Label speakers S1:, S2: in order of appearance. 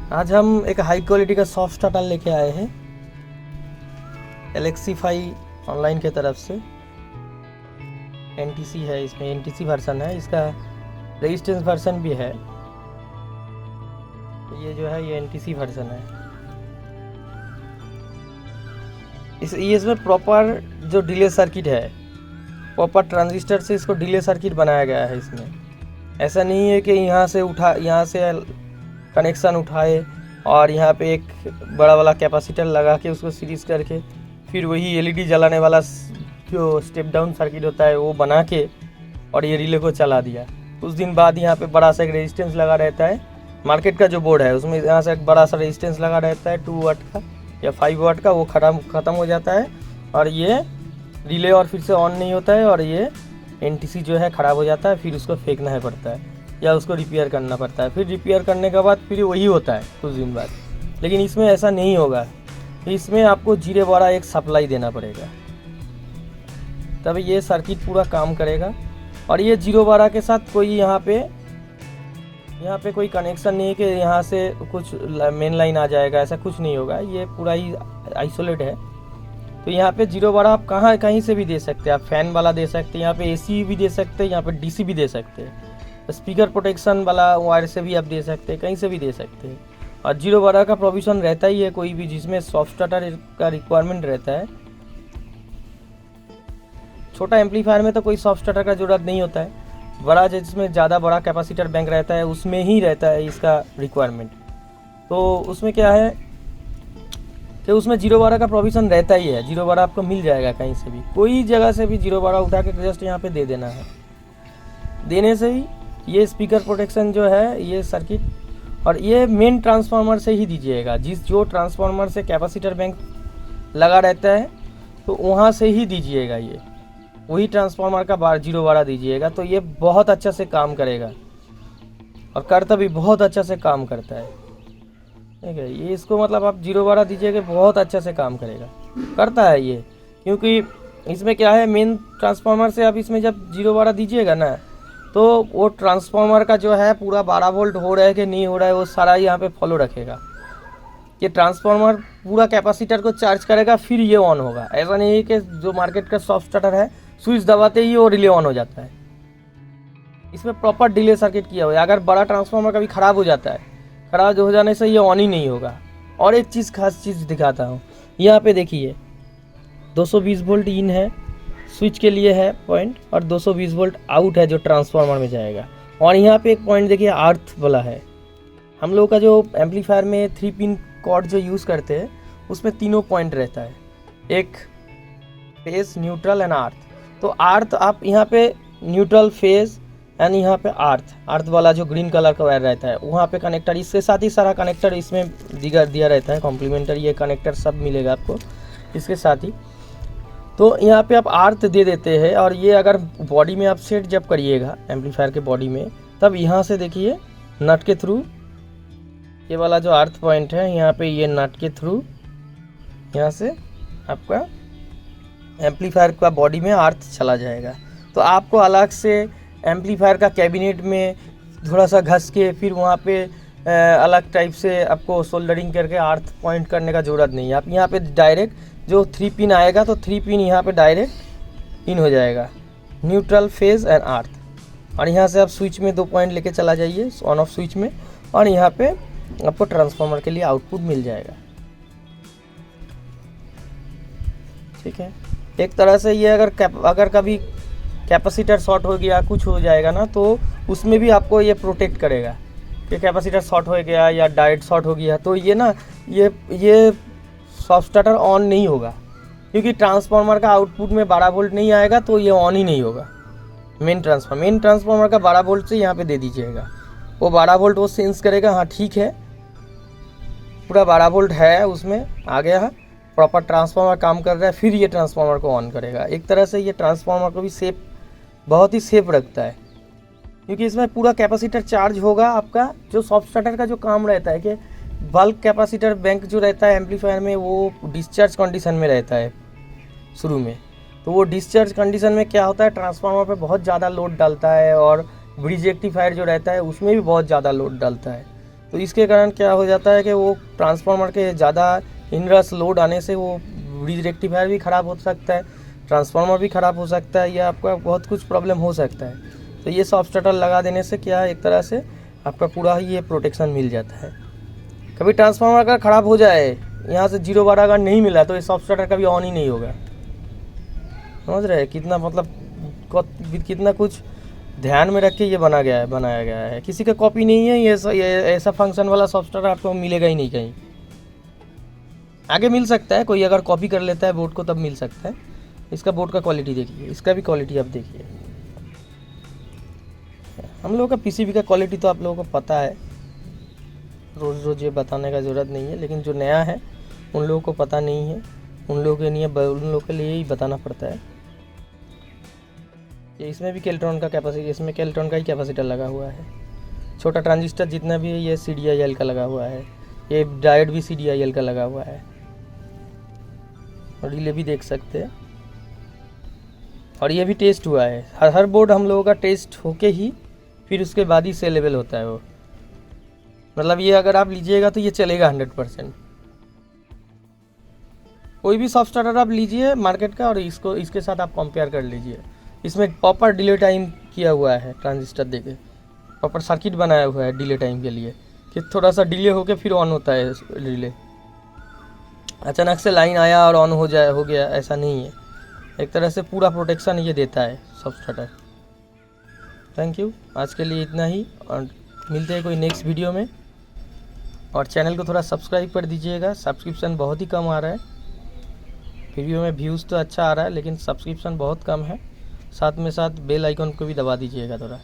S1: आज हम एक हाई क्वालिटी का सॉफ्ट स्टार्टर लेके आए हैं एलेक्सीफाई ऑनलाइन की तरफ से। एनटीसी है, इसमें एनटीसी वर्जन है, इसका रेजिस्टेंस वर्जन भी है। ये जो है ये एनटीसी वर्जन है। इसमें प्रॉपर जो डिले सर्किट है, प्रॉपर ट्रांजिस्टर से इसको डिले सर्किट बनाया गया है। इसमें ऐसा नहीं है कि यहाँ से कनेक्शन उठाए और यहाँ पे एक बड़ा वाला कैपेसिटर लगा के उसको सीरीज करके फिर वही एलईडी जलाने वाला जो स्टेप डाउन सर्किट होता है वो बना के और ये रिले को चला दिया। कुछ दिन बाद यहाँ पे बड़ा सा एक रेजिस्टेंस लगा रहता है। मार्केट का जो बोर्ड है उसमें यहाँ से एक बड़ा सा रेजिस्टेंस लगा रहता है 2 वाट का या 5 वाट का, वो ख़त्म हो जाता है और ये रिले और फिर से ऑन नहीं होता है और ये एनटीसी जो है ख़राब हो जाता है। फिर उसको फेंकना है पड़ता है या उसको रिपेयर करना पड़ता है। फिर रिपेयर करने के बाद फिर वही होता है कुछ दिन बाद। लेकिन इसमें ऐसा नहीं होगा, इसमें आपको 0-12 एक सप्लाई देना पड़ेगा, तब ये सर्किट पूरा काम करेगा। और ये 0-12 के साथ कोई यहाँ पे कोई कनेक्शन नहीं है कि यहाँ से कुछ मेन लाइन आ जाएगा, ऐसा कुछ नहीं होगा। ये पूरा ही आइसोलेट है। तो यहाँ पे 0-12 आप कहीं से भी दे सकते हैं। आप फैन वाला दे सकते हैं, यहाँ पे एसी भी दे सकते हैं, यहाँ पे डीसी भी दे सकते हैं, स्पीकर प्रोटेक्शन वाला वायर से भी आप दे सकते हैं, कहीं से भी दे सकते हैं। और 0-12 का प्रोविज़न रहता ही है कोई भी जिसमें सॉफ्ट स्टार्टर का रिक्वायरमेंट रहता है। छोटा एम्पलीफायर में तो कोई सॉफ्ट स्टार्टर का ज़रूरत नहीं होता है। बड़ा जिसमें ज़्यादा बड़ा कैपेसिटर बैंक रहता है उसमें ही रहता है इसका रिक्वायरमेंट। तो उसमें क्या है कि उसमें 0-12 का प्रोविज़न रहता ही है। 0-12 आपको मिल जाएगा कहीं से भी, कोई जगह से भी 0-12 उठा के जस्ट यहाँ पे दे देना है। देने से ही ये स्पीकर प्रोटेक्शन जो है ये सर्किट, और ये मेन ट्रांसफार्मर से ही दीजिएगा। जो ट्रांसफार्मर से कैपेसिटर बैंक लगा रहता है तो वहाँ से ही दीजिएगा। ये वही ट्रांसफार्मर का 0-12 दीजिएगा तो ये बहुत अच्छा से काम करेगा और करता भी बहुत अच्छा से काम करता है। ठीक है, ये इसको मतलब आप 0-12 दीजिएगा बहुत अच्छा से काम करेगा, करता है ये। क्योंकि इसमें क्या है, मेन ट्रांसफार्मर से आप इसमें जब 0-12 दीजिएगा ना तो वो ट्रांसफार्मर का जो है पूरा 12 वोल्ट हो रहा है कि नहीं हो रहा है वो सारा यहाँ पे फॉलो रखेगा। ये ट्रांसफार्मर पूरा कैपेसिटर को चार्ज करेगा फिर ये ऑन होगा। ऐसा नहीं है कि जो मार्केट का सॉफ्ट स्टार्टर है स्विच दबाते ही वो रिले ऑन हो जाता है। इसमें प्रॉपर डिले सर्किट किया हुआ है। अगर बड़ा ट्रांसफार्मर कभी ख़राब हो जाता है, ख़राब हो जाने से ये ऑन ही नहीं होगा। और एक चीज़ खास चीज़ दिखाता हूँ, यहाँ पे देखिए 220 वोल्ट इन है, स्विच के लिए है पॉइंट, और 220 वोल्ट आउट है जो ट्रांसफार्मर में जाएगा। और यहाँ पे एक पॉइंट देखिए अर्थ वाला है। हम लोग का जो एम्पलीफायर में 3 पिन कॉर्ड जो यूज़ करते हैं उसमें तीनों पॉइंट रहता है, एक फेस, न्यूट्रल एंड अर्थ। तो अर्थ आप यहाँ पे न्यूट्रल, फेस एंड यहाँ पे अर्थ वाला जो ग्रीन कलर का वायर रहता है वहाँ पे कनेक्टर, इसके साथ ही सारा कनेक्टर इसमें दिया रहता है कॉम्प्लीमेंटरी। ये कनेक्टर सब मिलेगा आपको इसके साथ ही। तो यहाँ पे आप अर्थ दे देते हैं और ये अगर बॉडी में आप सेट जब करिएगा एम्पलीफायर के बॉडी में, तब यहाँ से देखिए नट के थ्रू ये वाला जो अर्थ पॉइंट है यहाँ पे, ये नट के थ्रू यहाँ से आपका एम्पलीफायर का बॉडी में अर्थ चला जाएगा। तो आपको अलग से एम्पलीफायर का कैबिनेट में थोड़ा सा घस के फिर वहाँ पे अलग टाइप से आपको सोल्डरिंग करके अर्थ पॉइंट करने का ज़रूरत नहीं है। आप यहाँ पे डायरेक्ट जो 3 पिन आएगा तो 3 पिन यहाँ पे डायरेक्ट इन हो जाएगा, न्यूट्रल, फेज एंड अर्थ। और यहाँ से आप स्विच में 2 पॉइंट लेके चला जाइए ऑन ऑफ स्विच में, और यहाँ पे आपको ट्रांसफार्मर के लिए आउटपुट मिल जाएगा। ठीक है, एक तरह से ये अगर कभी कैपेसिटर शॉर्ट हो गया, कुछ हो जाएगा ना, तो उसमें भी आपको ये प्रोटेक्ट करेगा कि कैपेसिटर शॉर्ट हो गया या डायोड शॉर्ट हो गया तो ये ना ये सॉफ्ट स्टार्टर ऑन नहीं होगा, क्योंकि ट्रांसफार्मर का आउटपुट में 12 वोल्ट नहीं आएगा तो ये ऑन ही नहीं होगा। मेन ट्रांसफार्मर का 12 वोल्ट से यहाँ पे दे दीजिएगा, वो 12 वोल्ट वो सेंस करेगा, हाँ ठीक है पूरा 12 वोल्ट है उसमें आ गया है, प्रॉपर ट्रांसफार्मर काम कर रहा है, फिर ये ट्रांसफार्मर को ऑन करेगा। एक तरह से ये ट्रांसफार्मर को भी बहुत ही सेफ रखता है, क्योंकि इसमें पूरा कैपेसिटर चार्ज होगा आपका। जो सॉफ्ट स्टार्टर का जो काम रहता है कि बल्क कैपेसिटर बैंक जो रहता है एम्पलीफायर में वो डिस्चार्ज कंडीशन में रहता है शुरू में। तो वो डिस्चार्ज कंडीशन में क्या होता है, ट्रांसफार्मर पे बहुत ज़्यादा लोड डालता है और ब्रिज रेक्टिफायर जो रहता है उसमें भी बहुत ज़्यादा लोड डालता है। तो इसके कारण क्या हो जाता है कि वो ट्रांसफार्मर के ज़्यादा इनरस लोड आने से वो ब्रिज रेक्टिफायर भी ख़राब हो सकता है, ट्रांसफार्मर भी ख़राब हो सकता है, या आपका बहुत कुछ प्रॉब्लम हो सकता है। तो ये सॉफ्ट स्टार्टर लगा देने से क्या है, एक तरह से आपका पूरा ही ये प्रोटेक्शन मिल जाता है। कभी ट्रांसफार्मर अगर ख़राब हो जाए, यहाँ से 0-12 अगर नहीं मिला, तो ये सॉफ्ट स्टार्टर कभी ऑन ही नहीं होगा। समझ रहे हैं कितना मतलब कितना कुछ ध्यान में रख के ये बनाया गया है। किसी का कॉपी नहीं है, ये ऐसा फंक्शन वाला सॉफ्ट स्टार्टर आपको मिलेगा ही नहीं कहीं। आगे मिल सकता है, कोई अगर कॉपी कर लेता है बोर्ड को तब मिल सकता है। इसका बोर्ड का क्वालिटी देखिए, इसका भी क्वालिटी आप देखिए। हम लोगों का पीसीबी का क्वालिटी तो आप लोगों को पता है, रोज़ रोज़ ये बताने का ज़रूरत नहीं है, लेकिन जो नया है उन लोगों को पता नहीं है, उन लोगों के लिए ही बताना पड़ता है। ये इसमें भी केल्ट्रॉन का कैपेसिटी, इसमें केल्ट्रॉन का ही कैपेसिटर लगा हुआ है। छोटा ट्रांजिस्टर जितना भी है ये CDIL का लगा हुआ है, ये डायोड भी CDIL का लगा हुआ है, और रिले भी देख सकते हैं। और ये भी टेस्ट हुआ है, हर बोर्ड हम लोगों का टेस्ट होके ही फिर उसके बाद ही सेलेबल होता है वो। मतलब ये अगर आप लीजिएगा तो ये चलेगा 100%। कोई भी सॉफ्ट स्टार्टर आप लीजिए मार्केट का और इसके साथ आप कंपेयर कर लीजिए। इसमें प्रॉपर डिले टाइम किया हुआ है, ट्रांजिस्टर देके प्रॉपर सर्किट बनाया हुआ है डिले टाइम के लिए, कि थोड़ा सा डिले होके फिर ऑन होता है रिले। अचानक से लाइन आया और ऑन हो गया, ऐसा नहीं है। एक तरह से पूरा प्रोटेक्शन ये देता है सॉफ्ट स्टार्टर। थैंक यू, आज के लिए इतना ही, और मिलते हैं कोई नेक्स्ट वीडियो में। और चैनल को थोड़ा सब्सक्राइब कर दीजिएगा, सब्सक्रिप्शन बहुत ही कम आ रहा है। वीडियो में व्यूज़ तो अच्छा आ रहा है, लेकिन सब्सक्रिप्शन बहुत कम है। साथ में साथ बेल आइकन को भी दबा दीजिएगा थोड़ा।